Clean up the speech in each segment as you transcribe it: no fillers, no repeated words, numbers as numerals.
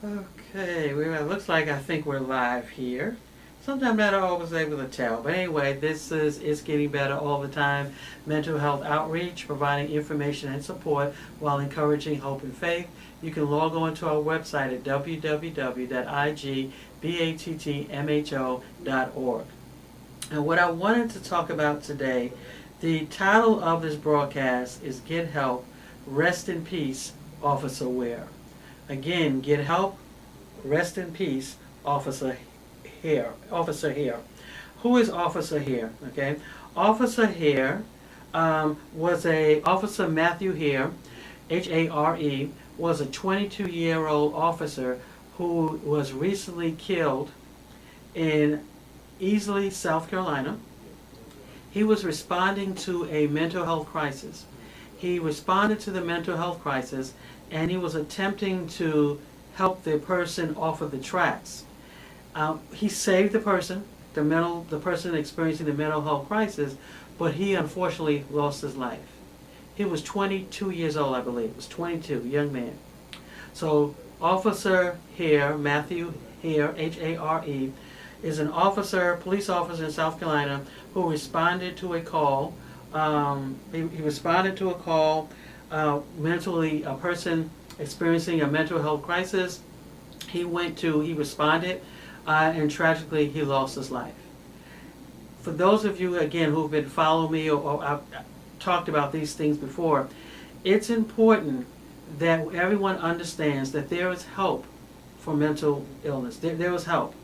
Okay, it looks like I think we're live here. Sometimes not always able to tell, but anyway, this is It's Getting Better All the Time. Mental health outreach, providing information and support while encouraging hope and faith. You can log on to our website at www.igbattmho.org. And what I wanted to talk about today, the title of this broadcast is Get Help, Rest in Peace, Officer Ware. Again, get help, rest in peace, Officer Hare. Officer Hare. Who is Officer Hare? Okay, Officer Hare Officer Matthew Hare, Hare, was a 22-year-old officer who was recently killed in Easley, South Carolina. He was responding to a mental health crisis. He responded to the mental health crisis, and he was attempting to help the person off of the tracks. He saved the person, the person experiencing the mental health crisis, but he unfortunately lost his life. He was 22 years old, I believe. He was 22, young man. So Officer Hare, Matthew Hare, Hare, is an police officer in South Carolina who responded to a call. He responded to a call, a person experiencing a mental health crisis. He responded, and tragically he lost his life. For those of you, again, who've been following me or I've talked about these things before, it's important that everyone understands that there is help for mental illness. There is help.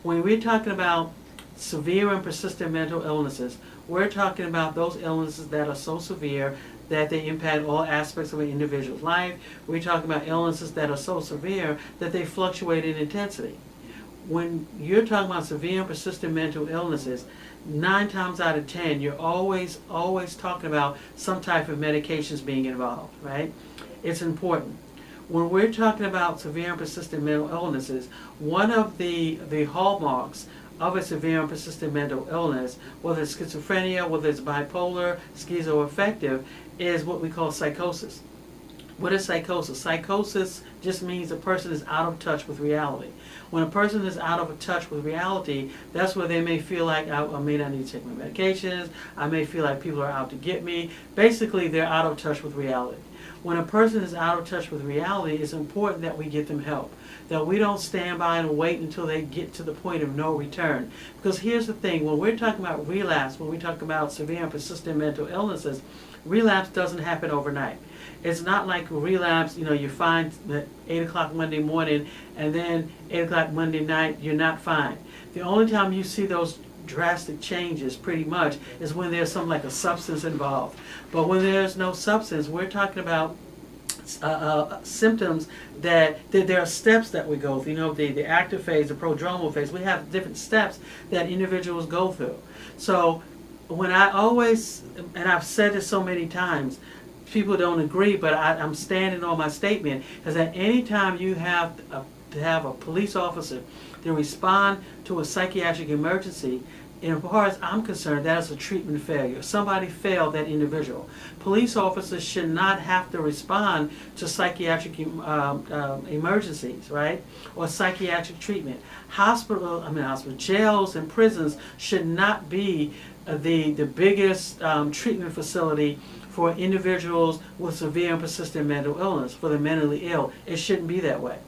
When we're talking about severe and persistent mental illnesses, we're talking about those illnesses that are so severe that they impact all aspects of an individual's life. We're talking about illnesses that are so severe that they fluctuate in intensity. When you're talking about severe and persistent mental illnesses, 9 times out of 10, you're always talking about some type of medications being involved, right? It's important. When we're talking about severe and persistent mental illnesses, one of the hallmarks of a severe and persistent mental illness, whether it's schizophrenia, whether it's bipolar, schizoaffective, is what we call psychosis. What is psychosis? Psychosis just means a person is out of touch with reality. When a person is out of touch with reality, that's where they may feel like, I may not need to take my medications, I may feel like people are out to get me. Basically, they're out of touch with reality. When a person is out of touch with reality, it's important that we get them help. That we don't stand by and wait until they get to the point of no return. Because here's the thing, when we're talking about relapse, when we talk about severe and persistent mental illnesses, relapse doesn't happen overnight. It's not like a relapse, you find at 8 o'clock Monday morning and then 8 o'clock Monday night, you're not fine. The only time you see those drastic changes pretty much is when there's something like a substance involved. But when there's no substance, we're talking about symptoms that there are steps that we go through. The active phase, the prodromal phase, we have different steps that individuals go through. So when and I've said this so many times, people don't agree, but I'm standing on my statement, is that anytime you have to have a police officer to respond to a psychiatric emergency, as far as I'm concerned, that is a treatment failure. Somebody failed that individual. Police officers should not have to respond to psychiatric emergencies, right? Or psychiatric treatment. Jails and prisons should not be the biggest treatment facility for individuals with severe and persistent mental illness, for the mentally ill. It shouldn't be that way.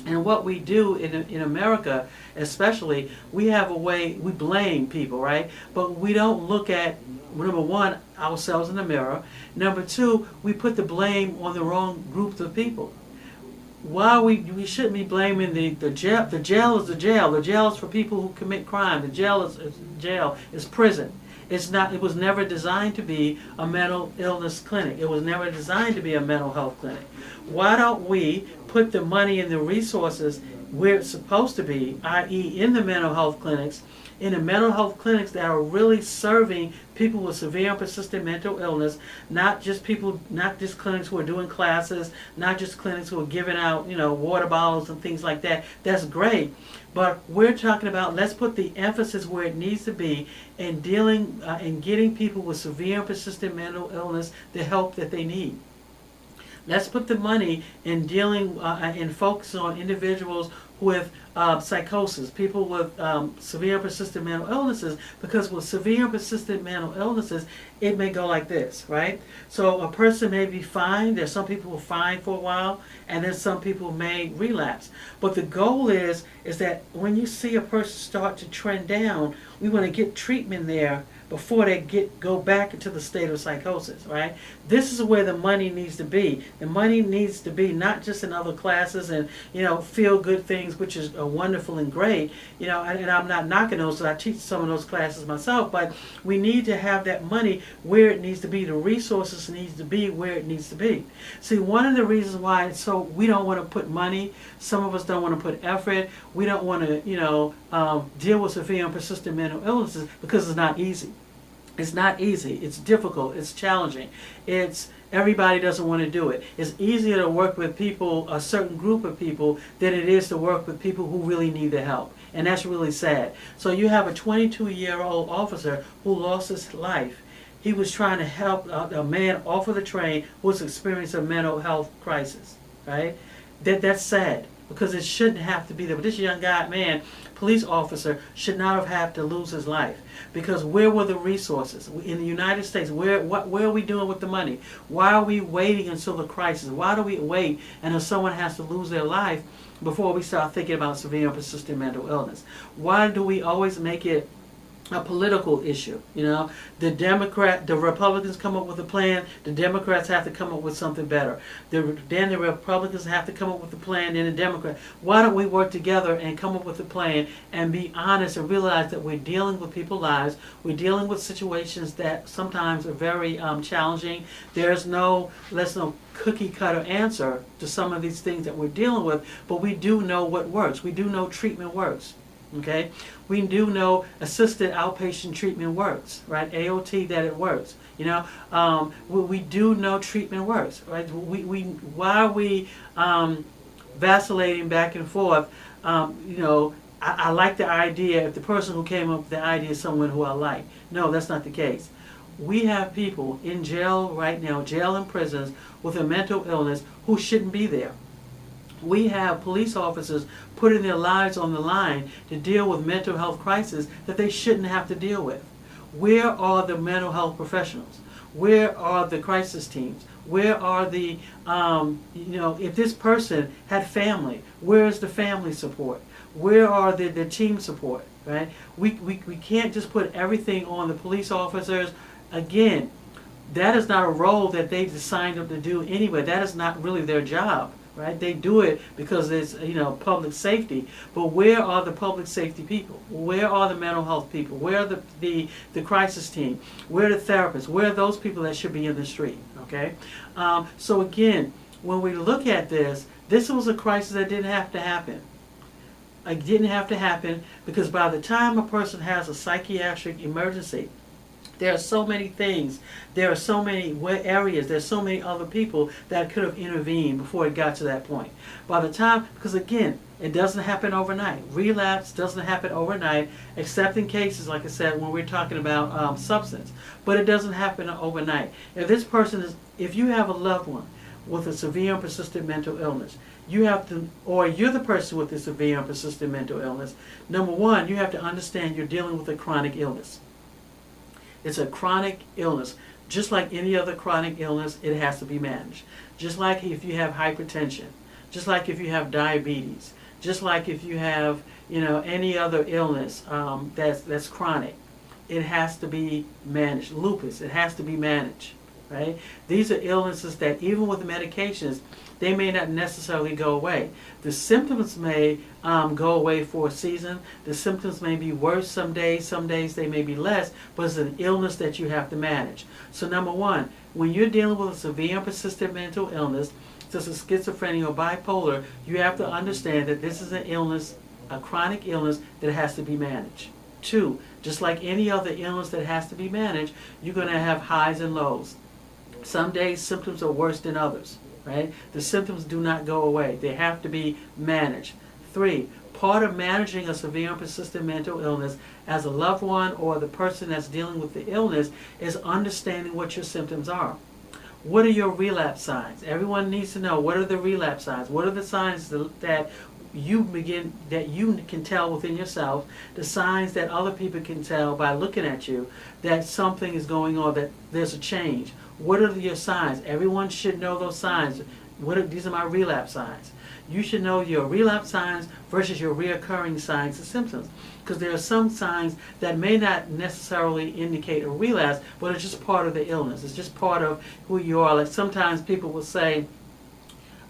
And what we do in America, especially, we have a way, we blame people, right? But we don't look at, number one, ourselves in the mirror. Number two, we put the blame on the wrong groups of people. While we shouldn't be blaming the jail. The jail is the jail. The jail is for people who commit crime. The jail is prison. It was never designed to be a mental illness clinic. It was never designed to be a mental health clinic. Why don't we put the money and the resources where it's supposed to be, i.e. in the mental health clinics, that are really serving people with severe and persistent mental illness, not just clinics who are doing classes, not just clinics who are giving out, water bottles and things like that. That's great. But we're talking about, let's put the emphasis where it needs to be in dealing and getting people with severe and persistent mental illness the help that they need. Let's put the money in dealing and focus on individuals with psychosis, people with severe and persistent mental illnesses, because with severe and persistent mental illnesses, it may go like this, right? So a person may be fine. There's some people who are fine for a while, and then some people may relapse. But the goal is that when you see a person start to trend down, we want to get treatment there before they go back into the state of psychosis, right? This is where the money needs to be. The money needs to be not just in other classes and, feel good things, which is wonderful and great, and I'm not knocking those, so I teach some of those classes myself, but we need to have that money where it needs to be. The resources needs to be where it needs to be. See, one of the reasons why we don't want to put money, some of us don't want to put effort, we don't want to, deal with severe and persistent mental illnesses because it's not easy. It's not easy. It's difficult. It's challenging. Everybody doesn't want to do it. It's easier to work with people, a certain group of people, than it is to work with people who really need the help. And that's really sad. So you have a 22-year-old officer who lost his life. He was trying to help a man off of the train who was experiencing a mental health crisis. Right? That's sad, because it shouldn't have to be there. But this young police officer, should not have had to lose his life. Because where were the resources? In the United States, where are we doing with the money? Why are we waiting until the crisis? Why do we wait until someone has to lose their life before we start thinking about severe and persistent mental illness? Why do we always make it a political issue? The Republicans come up with a plan, the Democrats have to come up with something better. Then the Republicans have to come up with a plan, then the Democrats. Why don't we work together and come up with a plan and be honest and realize that we're dealing with people's lives, we're dealing with situations that sometimes are very challenging. There's no cookie cutter answer to some of these things that we're dealing with, but we do know what works. We do know treatment works. Okay, we do know assisted outpatient treatment works, right? AOT, that it works. We do know treatment works, right? Why are we vacillating back and forth? I like the idea. If the person who came up with the idea is someone who I like, no, that's not the case. We have people in jail right now, jail and prisons, with a mental illness who shouldn't be there. We have police officers putting their lives on the line to deal with mental health crises that they shouldn't have to deal with. Where are the mental health professionals? Where are the crisis teams? Where are the, if this person had family, where is the family support? Where are the team support, right? We can't just put everything on the police officers. Again, that is not a role that they signed up to do anyway. That is not really their job. Right? They do it because it's public safety. But where are the public safety people? Where are the mental health people? Where are the crisis team? Where are the therapists? Where are those people that should be in the street? Okay. So again, when we look at this was a crisis that didn't have to happen. It didn't have to happen because by the time a person has a psychiatric emergency, there are so many things, there are so many areas, there's so many other people that could have intervened before it got to that point. By the time, because again, it doesn't happen overnight. Relapse doesn't happen overnight, except in cases, like I said, when we're talking about substance. But it doesn't happen overnight. If you have a loved one with a severe and persistent mental illness, or you're the person with a severe and persistent mental illness, number one, you have to understand you're dealing with a chronic illness. It's a chronic illness. Just like any other chronic illness, it has to be managed. Just like if you have hypertension, just like if you have diabetes, just like if you have, any other illness that's chronic, it has to be managed. Lupus, it has to be managed, right? These are illnesses that even with medications, they may not necessarily go away. The symptoms may go away for a season. The symptoms may be worse some days they may be less, but it's an illness that you have to manage. So number one, when you're dealing with a severe and persistent mental illness, such as schizophrenia or bipolar, you have to understand that this is an illness, a chronic illness that has to be managed. Two, just like any other illness that has to be managed, you're going to have highs and lows. Some days symptoms are worse than others. Right? The symptoms do not go away. They have to be managed. Three, part of managing a severe and persistent mental illness as a loved one or the person that's dealing with the illness is understanding what your symptoms are. What are your relapse signs? Everyone needs to know, what are the relapse signs? What are the signs that you can tell within yourself, the signs that other people can tell by looking at you, that something is going on, that there's a change. What are your signs? Everyone should know those signs. These are my relapse signs. You should know your relapse signs versus your reoccurring signs and symptoms. Because there are some signs that may not necessarily indicate a relapse, but it's just part of the illness. It's just part of who you are. Like sometimes people will say,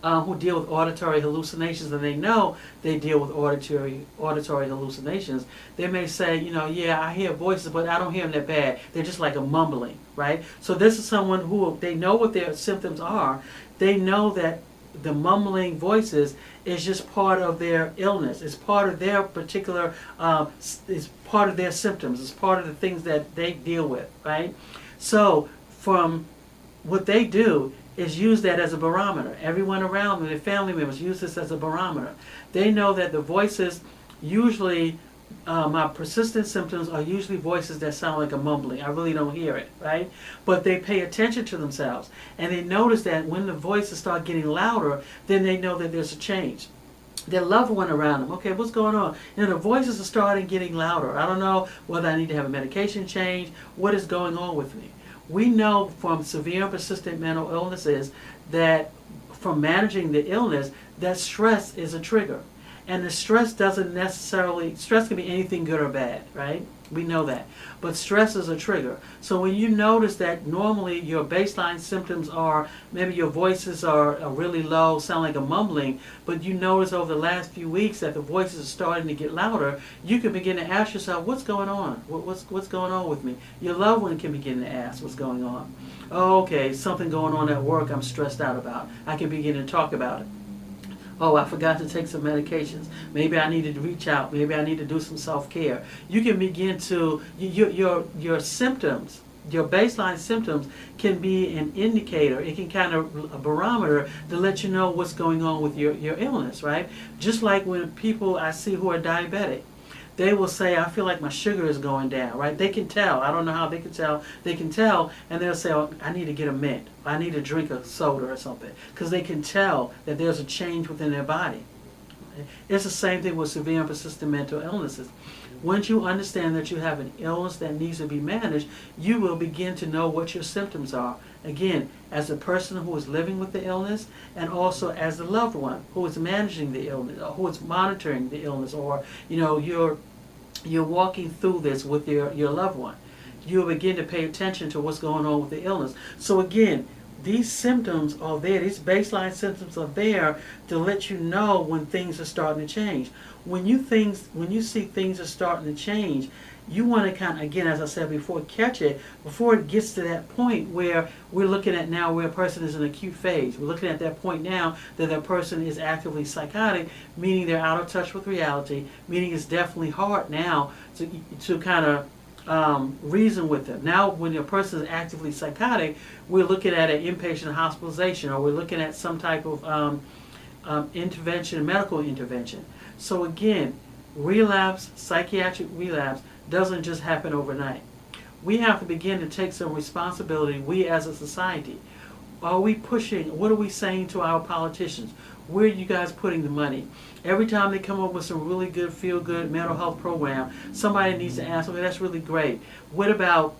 who deal with auditory hallucinations, and they know they deal with auditory hallucinations. They may say, yeah, I hear voices, but I don't hear them that bad. They're just like a mumbling, right? So this is someone who, they know what their symptoms are. They know that the mumbling voices is just part of their illness. It's part of their particular, it's part of their symptoms. It's part of the things that they deal with, right? So from what they do is use that as a barometer. Everyone around them, their family members, use this as a barometer. They know that the voices usually, my persistent symptoms are usually voices that sound like a mumbling. I really don't hear it, right? But they pay attention to themselves. And they notice that when the voices start getting louder, then they know that there's a change. Their loved one around them, okay, what's going on? The voices are starting getting louder. I don't know whether I need to have a medication change. What is going on with me? We know from severe and persistent mental illnesses that from managing the illness, that stress is a trigger. And the stress doesn't necessarily, stress can be anything good or bad, right? We know that. But stress is a trigger. So when you notice that normally your baseline symptoms are, maybe your voices are really low, sound like a mumbling, but you notice over the last few weeks that the voices are starting to get louder, you can begin to ask yourself, what's going on? What's going on with me? Your loved one can begin to ask what's going on. Oh, okay, something going on at work I'm stressed out about. I can begin to talk about it. Oh, I forgot to take some medications. Maybe I need to reach out. Maybe I need to do some self-care. You can begin to, your symptoms, your baseline symptoms can be an indicator. It can kind of a barometer to let you know what's going on with your illness, right? Just like when people I see who are diabetic, they will say, I feel like my sugar is going down, right? They can tell. I don't know how they can tell. They can tell, and they'll say, oh, I need to get a mint. I need to drink a soda or something. Because they can tell that there's a change within their body. It's the same thing with severe and persistent mental illnesses. Once you understand that you have an illness that needs to be managed, you will begin to know what your symptoms are. Again, as a person who is living with the illness, and also as the loved one who is managing the illness, or who is monitoring the illness, or you're walking through this with your loved one. You'll begin to pay attention to what's going on with the illness. So again, these symptoms are there, these baseline symptoms are there to let you know when things are starting to change. When you see things are starting to change, you want to kind of, again, as I said before, catch it before it gets to that point where we're looking at now where a person is in an acute phase. We're looking at that point now that that person is actively psychotic, meaning they're out of touch with reality, meaning it's definitely hard now to kind of reason with them. Now, when a person is actively psychotic, we're looking at an inpatient hospitalization, or we're looking at some type of intervention, medical intervention. So again, relapse, psychiatric relapse, doesn't just happen overnight. We have to begin to take some responsibility, we as a society. Are we pushing, what are we saying to our politicians? Where are you guys putting the money? Every time they come up with some really good, feel-good mental health program, somebody needs to ask, okay, that's really great. What about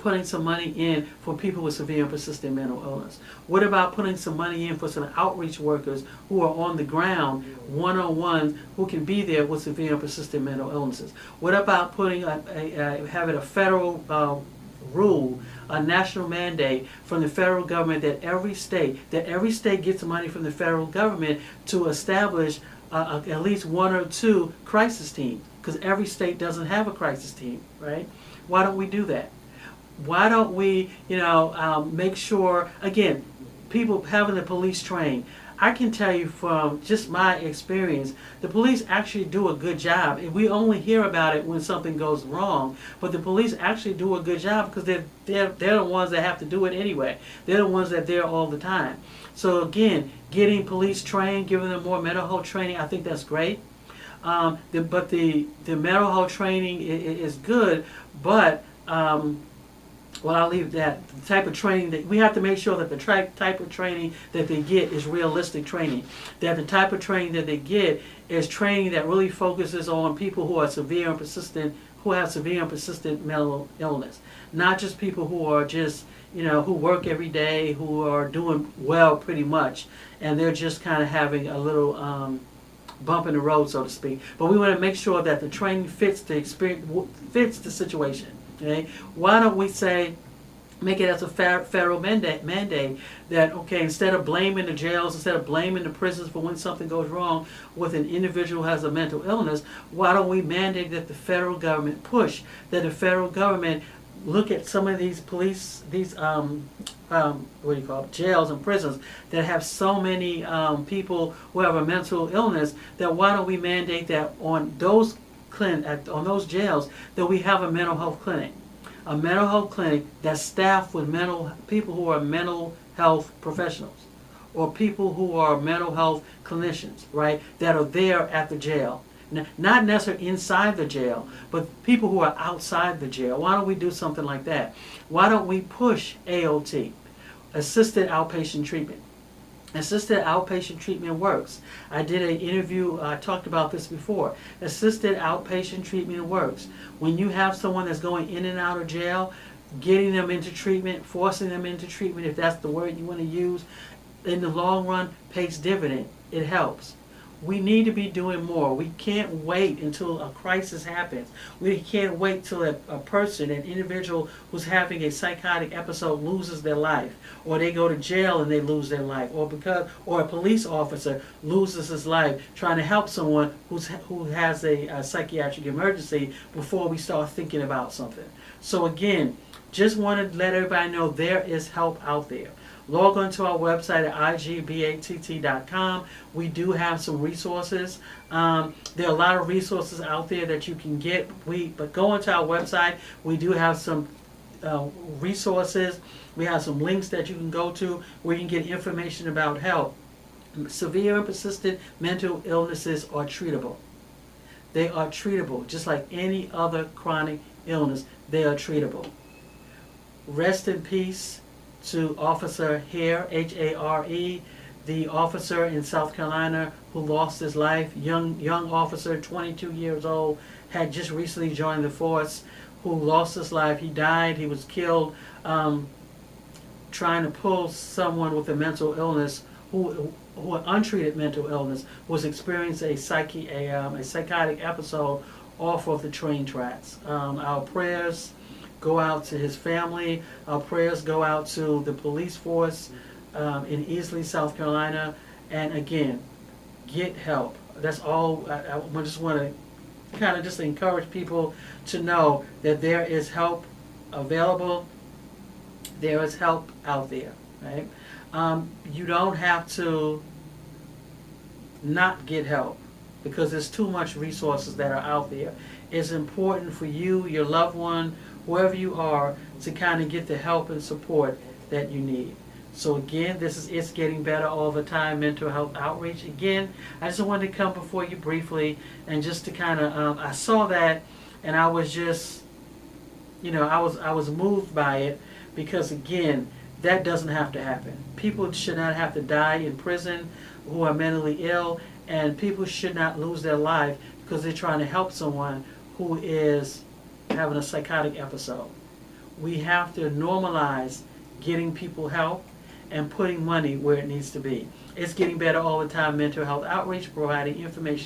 putting some money in for people with severe and persistent mental illness? What about putting some money in for some outreach workers who are on the ground, one-on-one, who can be there with severe and persistent mental illnesses? What about putting having a federal rule, a national mandate from the federal government that every state gets money from the federal government to establish at least one or two crisis teams? Because every state doesn't have a crisis team, right? Why don't we do that? Why don't we, make sure, again, people having the police trained. I can tell you from just my experience, the police actually do a good job. We only hear about it when something goes wrong, but the police actually do a good job because they're the ones that have to do it anyway. They're the ones that are there all the time. So again, getting police trained, giving them more mental health training, I think that's great. But the mental health training is good, but Well, I'll leave that. The type of training that we have to make sure that the type of training that they get is realistic training. That the type of training that they get is training that really focuses on people who are severe and persistent, who have severe and persistent mental illness. Not just people who are just, who work every day, who are doing well pretty much, and they're just kind of having a little bump in the road, so to speak. But we want to make sure that the training fits the experience, fits the situation. Okay? Why don't we make it as a federal mandate that, okay, instead of blaming the jails, instead of blaming the prisons for when something goes wrong with an individual who has a mental illness, why don't we mandate that the federal government push, that the federal government look at some of these jails and prisons that have so many people who have a mental illness, that why don't we mandate that on those jails that we have a mental health clinic. A mental health clinic that's staffed with people who are mental health professionals, or people who are mental health clinicians, right, that are there at the jail. Not necessarily inside the jail, but people who are outside the jail. Why don't we do something like that? Why don't we push AOT, assisted outpatient treatment? Assisted outpatient treatment works. I did an interview, I talked about this before. Assisted outpatient treatment works. When you have someone that's going in and out of jail, getting them into treatment, forcing them into treatment, if that's the word you want to use, in the long run pays dividend. It helps. We need to be doing more. We can't wait until a crisis happens. We can't wait till a person, an individual who's having a psychotic episode loses their life, or they go to jail and they lose their life, or a police officer loses his life trying to help someone who has a psychiatric emergency before we start thinking about something. So again, just want to let everybody know there is help out there. Log on to our website at igbatt.com. We do have some resources. There are a lot of resources out there that you can get. But go onto our website. We do have some resources. We have some links that you can go to where you can get information about help. Severe and persistent mental illnesses are treatable. They are treatable, just like any other chronic illness. They are treatable. Rest in peace to Officer Hare, Hare, the officer in South Carolina who lost his life. Young officer, 22 years old, had just recently joined the force, who lost his life. He died. He was killed trying to pull someone with a mental illness, who untreated mental illness, was experiencing a psychotic episode off of the train tracks. Our prayers go out to his family. Our prayers go out to the police force in Easley, South Carolina. And again, get help. That's all. I just want to kind of just encourage people to know that there is help available. There is help out there, right? You don't have to not get help because there's too much resources that are out there. It's important for you, your loved one, whoever you are, to kind of get the help and support that you need. So again, this is It's Getting Better All the Time Mental Health Outreach. Again, I just wanted to come before you briefly and just to kind of, I saw that and I was just, I was moved by it because again, that doesn't have to happen. People should not have to die in prison who are mentally ill, and people should not lose their life because they're trying to help someone who is having a psychotic episode. We have to normalize getting people help and putting money where it needs to be. It's Getting Better All the Time Mental Health Outreach, providing information